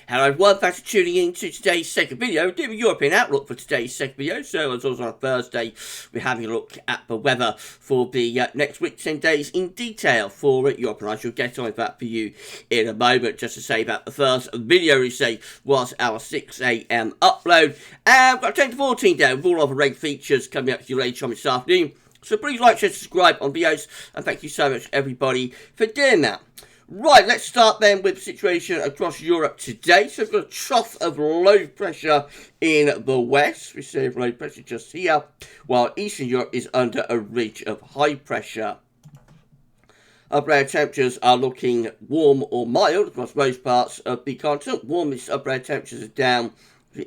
Hello everyone, thanks for tuning in to today's second video. Doing a European outlook for today's second video. So as always on a Thursday, we're having a look at the weather for the next week, 10 days in detail for Europe. And I shall get on with that for you in a moment. Just to say that the first video we say was our 6 AM upload. And we've got 10 to 14 down with all of the rain features coming up to you later on this afternoon. So please like, share, subscribe on videos. And thank you so much everybody for doing that. Right, let's start then with the situation across Europe today. So we've got a trough of low pressure in the west. We see low pressure just here, while Eastern Europe is under a ridge of high pressure. Upper air temperatures are looking warm or mild across most parts of the continent. Warmest upper air temperatures are down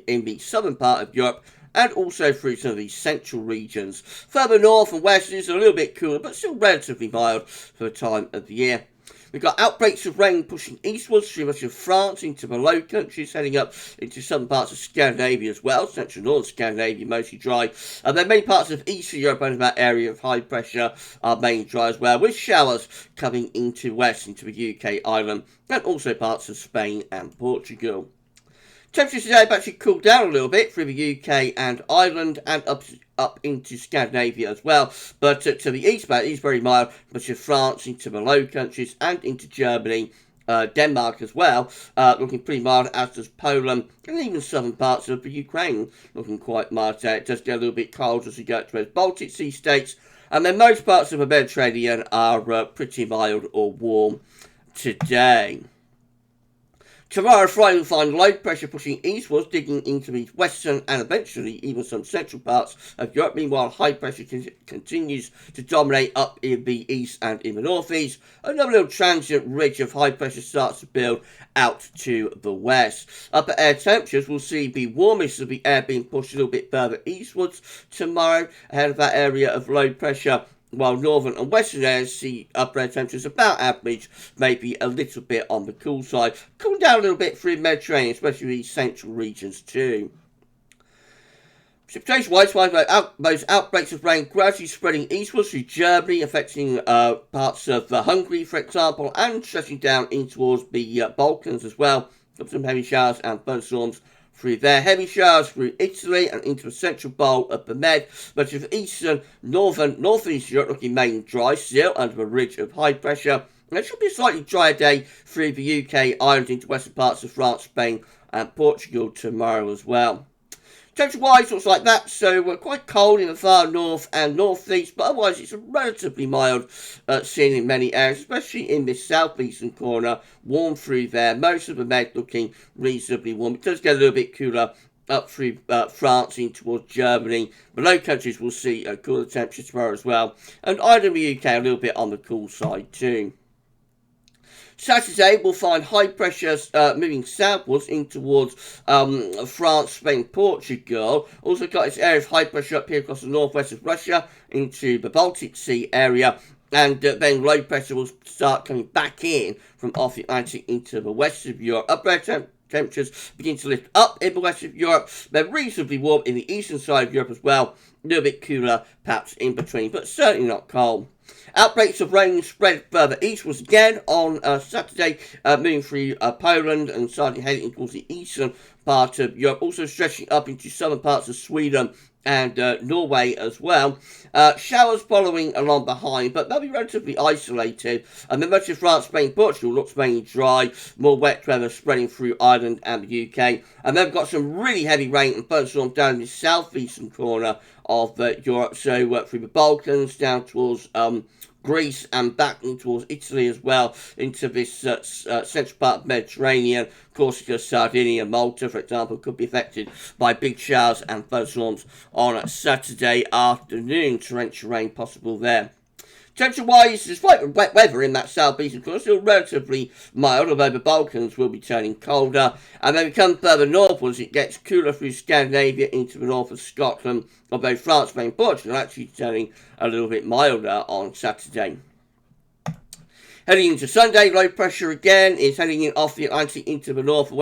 in the southern part of Europe and also through some of the central regions. Further north and west is a little bit cooler, but still relatively mild for the time of the year. We've got outbreaks of rain pushing eastwards through much of France into the Low Countries, heading up into some parts of Scandinavia as well. Central northern Scandinavia mostly dry. And then many parts of Eastern Europe under that area of high pressure are mainly dry as well, with showers coming into west, into the UK island, and also parts of Spain and Portugal. Temperatures today have actually cooled down a little bit through the UK and Ireland and up into Scandinavia as well. But to the east, it is very mild, much of France, into the Low Countries and into Germany, Denmark as well, looking pretty mild, as does Poland and even southern parts of the Ukraine, looking quite mild today. It does get a little bit cold as we go to those Baltic Sea states, and then most parts of the Mediterranean are pretty mild or warm today. Tomorrow, Friday, we'll find low pressure pushing eastwards, digging into the western and eventually even some central parts of Europe. Meanwhile, high pressure continues to dominate up in the east and in the northeast. Another little transient ridge of high pressure starts to build out to the west. Upper air temperatures will see the warmest of the air being pushed a little bit further eastwards tomorrow, ahead of that area of low pressure, while northern and western areas see upper air temperatures about average, maybe a little bit on the cool side. Cool down a little bit through the Mediterranean, especially these central regions too. Precipitation-wise, those outbreaks of rain gradually spreading eastwards through Germany, affecting parts of Hungary, for example, and stretching down in towards the Balkans as well. Got some heavy showers and thunderstorms through there. Heavy showers through Italy and into the central bowl of the Med. Much of eastern, northern, northeast Europe looking mainly dry, still under a ridge of high pressure. And it should be a slightly drier day through the UK, Ireland, into western parts of France, Spain and Portugal tomorrow as well. Temperature-wise, looks like that, so we're quite cold in the far north and northeast, but otherwise it's a relatively mild scene in many areas, especially in this southeastern corner, warm through there. Most of the Med looking reasonably warm. It does get a little bit cooler up through France in towards Germany. The Low Countries will see a cooler temperature tomorrow as well, and Ireland and the UK a little bit on the cool side too. Saturday, we'll find high pressure moving southwards in towards France, Spain, Portugal. Also got its area of high pressure up here across the northwest of Russia into the Baltic Sea area. And then low pressure will start coming back in from off the Atlantic into the west of Europe. Upper air temperatures begin to lift up in the west of Europe. They're reasonably warm in the eastern side of Europe as well. A little bit cooler, perhaps in between, but certainly not cold. Outbreaks of rain spread further eastwards again on Saturday, moving through Poland and starting heading towards the eastern part of Europe, also stretching up into southern parts of Sweden and Norway as well. Showers following along behind, but they'll be relatively isolated. And then much of France, Spain, Portugal looks mainly dry, more wet weather spreading through Ireland and the UK. And then we've got some really heavy rain and thunderstorms down in the southeastern corner of Europe, so through the Balkans, down towards Greece and back in towards Italy as well, into this central part of the Mediterranean. Corsica, Sardinia, Malta, for example, could be affected by big showers and thunderstorms on Saturday afternoon. Torrential rain possible there. Temperature-wise, despite the wet weather in that southeastern corner, still relatively mild, although the Balkans will be turning colder. And then we come further northwards, it gets cooler through Scandinavia into the north of Scotland, although France, Spain, Portugal are actually turning a little bit milder on Saturday. Heading into Sunday, low pressure again is heading in off the Atlantic into the north and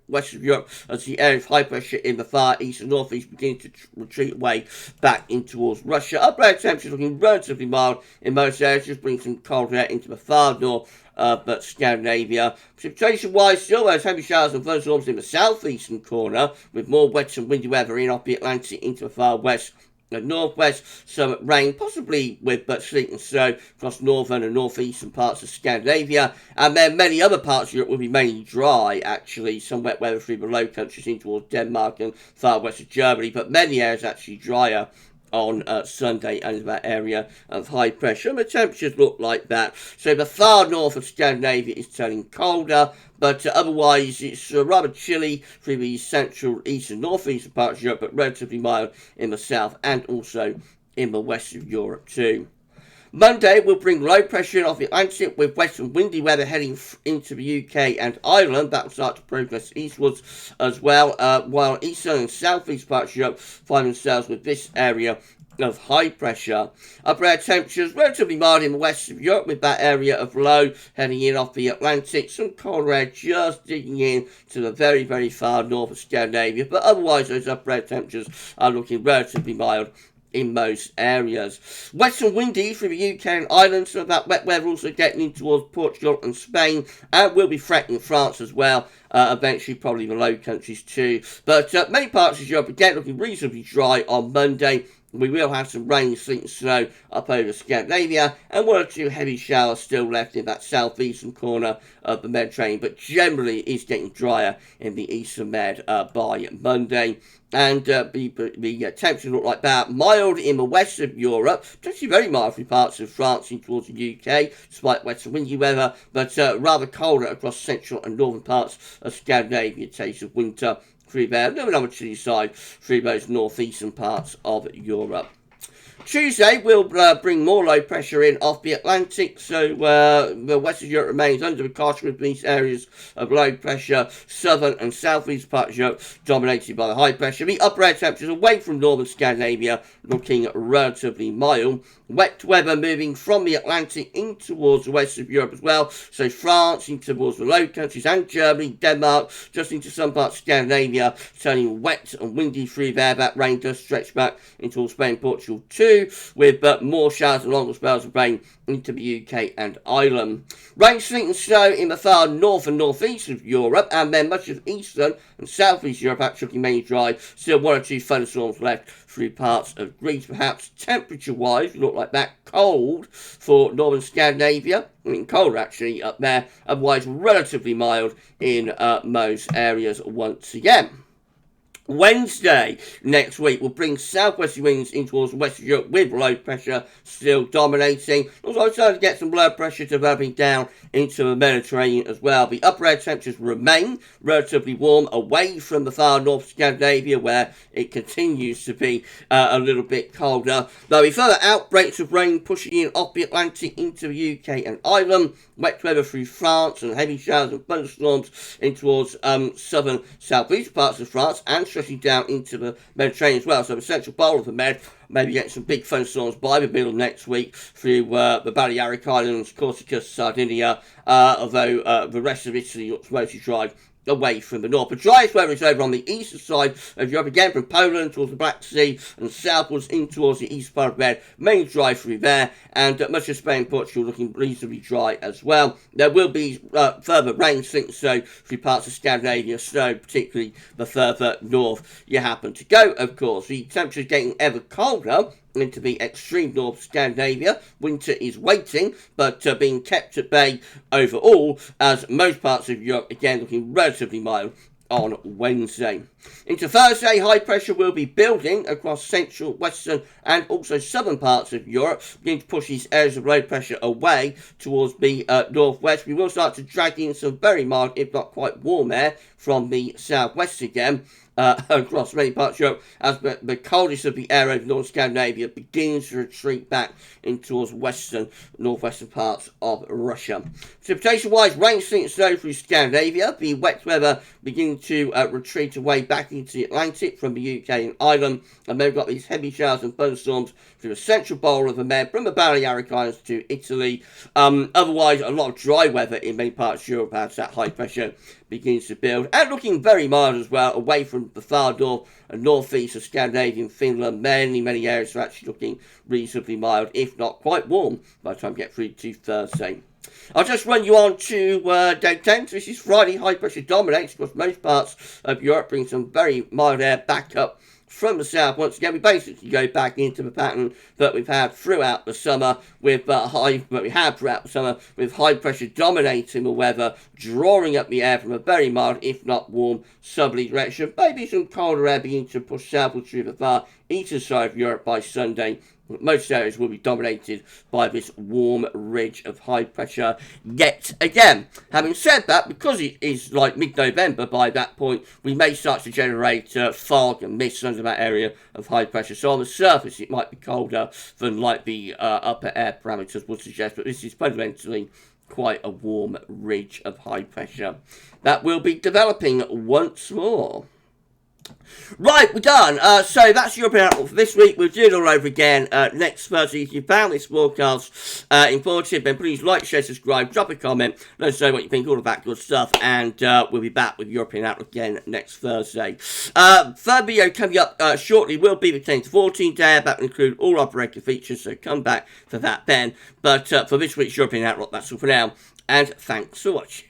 west of Europe as the area of high pressure in the far east and northeast begins to retreat away back in towards Russia. Upper air temperatures looking relatively mild in most areas, just bring some cold air into the far north but Scandinavia. Precipitation-wise, still those heavy showers and thunderstorms in the southeastern corner, with more wet and windy weather in off the Atlantic into the far west and northwest. Some rain, possibly with sleet and snow across northern and northeastern parts of Scandinavia. And then many other parts of Europe will be mainly dry, actually. Some wet weather through the Low Countries in towards Denmark and far west of Germany, but many areas actually drier on Sunday and that area of high pressure. And the temperatures look like that. So the far north of Scandinavia is turning colder, but otherwise it's rather chilly through the central, east and northeastern parts of Europe, but relatively mild in the south and also in the west of Europe too. Monday will bring low pressure in off the Atlantic with wet and windy weather heading into the UK and Ireland. That will start to progress eastwards as well, while eastern and southeast parts of Europe find themselves with this area of high pressure. Upper air temperatures relatively mild in the west of Europe with that area of low heading in off the Atlantic. Some colder air just digging in to the very, very far north of Scandinavia, but otherwise those upper air temperatures are looking relatively mild in most areas. Wet and windy through the UK and Ireland, some of that wet weather also getting in towards Portugal and Spain, and will be threatening France as well, eventually probably the Low Countries too. But many parts of Europe again looking reasonably dry on Monday. We will have some rain, sleet and snow up over Scandinavia, and one or two heavy showers still left in that southeastern corner of the Mediterranean, but generally it is getting drier in the eastern Med by Monday. And the temperatures look like that. Mild in the west of Europe, actually very mild through parts of France and towards the UK, despite wet and windy weather, but rather colder across central and northern parts of Scandinavia. Taste of winter through there, no on the chilly side through those northeastern parts of Europe. Tuesday will bring more low pressure in off the Atlantic, so the west of Europe remains under the caution with these areas of low pressure. Southern and southeast parts of Europe dominated by the high pressure. The upper air temperatures away from northern Scandinavia looking relatively mild. Wet weather moving from the Atlantic in towards the west of Europe as well. So France in towards the Low Countries and Germany, Denmark, just into some parts of Scandinavia, turning wet and windy through there. That rain does stretch back into Spain, Portugal too, with more showers and longer spells of rain into the UK and Ireland. Rain, sleet and snow in the far north and northeast of Europe, and then much of eastern and southeast Europe actually looking mainly dry. Still one or two thunderstorms left through parts of Greece, perhaps. Temperature-wise, look like that. Cold for northern Scandinavia. I mean, colder actually up there. Otherwise, relatively mild in most areas once again. Wednesday next week will bring southwesterly winds in towards the west of Europe with low pressure still dominating. Also starting to get some low pressure developing down into the Mediterranean as well. The upper air temperatures remain relatively warm away from the far north of Scandinavia, where it continues to be a little bit colder. There'll be further outbreaks of rain pushing in off the Atlantic into the UK and Ireland. Wet weather through France and heavy showers and thunderstorms in towards southern southeast parts of France and stretching down into the Mediterranean as well. So the central bowl of the Med, maybe getting some big thunderstorms by the middle of next week through the Balearic Islands, Corsica, Sardinia, although the rest of Italy looks mostly dry away from the north. The driest weather is over on the eastern side of Europe, again from Poland towards the Black Sea and southwards in towards the east part of Med, mainly dry through there, and much of Spain and Portugal looking reasonably dry as well. There will be further rain, sleet and snow through parts of Scandinavia, snow particularly the further north you happen to go, of course. The temperature is getting ever colder into the extreme north of Scandinavia. Winter is waiting, but being kept at bay overall, as most parts of Europe, again, looking relatively mild on Wednesday. Into Thursday, high pressure will be building across central, western and also southern parts of Europe, beginning to push these areas of low pressure away towards the northwest. We will start to drag in some very mild, if not quite warm air from the southwest again. Across many parts of Europe, as the coldest of the air over North Scandinavia begins to retreat back in towards western, northwestern parts of Russia. Precipitation-wise, rain, sleet and snow through Scandinavia. The wet weather beginning to retreat away back into the Atlantic from the UK and Ireland. And then we've got these heavy showers and thunderstorms through the central bowl of the Med, from the Balearic Islands to Italy. Otherwise, a lot of dry weather in many parts of Europe as that high pressure begins to build, and looking very mild as well away from the far north and northeast of Scandinavia and Finland. Many areas are actually looking reasonably mild, if not quite warm, by the time we get through to Thursday. I'll just run you on to day 10. So this is Friday. High pressure dominates across most parts of Europe, bringing some very mild air back up from the south. Once again, we basically go back into the pattern that we've had throughout the summer with high pressure dominating the weather, drawing up the air from a very mild, if not warm, southerly direction. Maybe some colder air beginning to push southward through the far eastern side of Europe by Sunday. Most areas will be dominated by this warm ridge of high pressure yet again. Having said that, because it is like mid-November by that point, we may start to generate fog and mist under that area of high pressure. So on the surface, it might be colder than like the upper air parameters would suggest, but this is fundamentally quite a warm ridge of high pressure that will be developing once more. Right, we're done. So that's European Outlook for this week. We'll do it all over again next Thursday. If you found this broadcast informative, then please like, share, subscribe, drop a comment, let us know what you think, all of that good stuff, and we'll be back with European Outlook again next Thursday. Third video coming up shortly will be the 10 to 14 day. That will include all our regular features, so come back for that then. But for this week's European Outlook, that's all for now, and thanks for watching.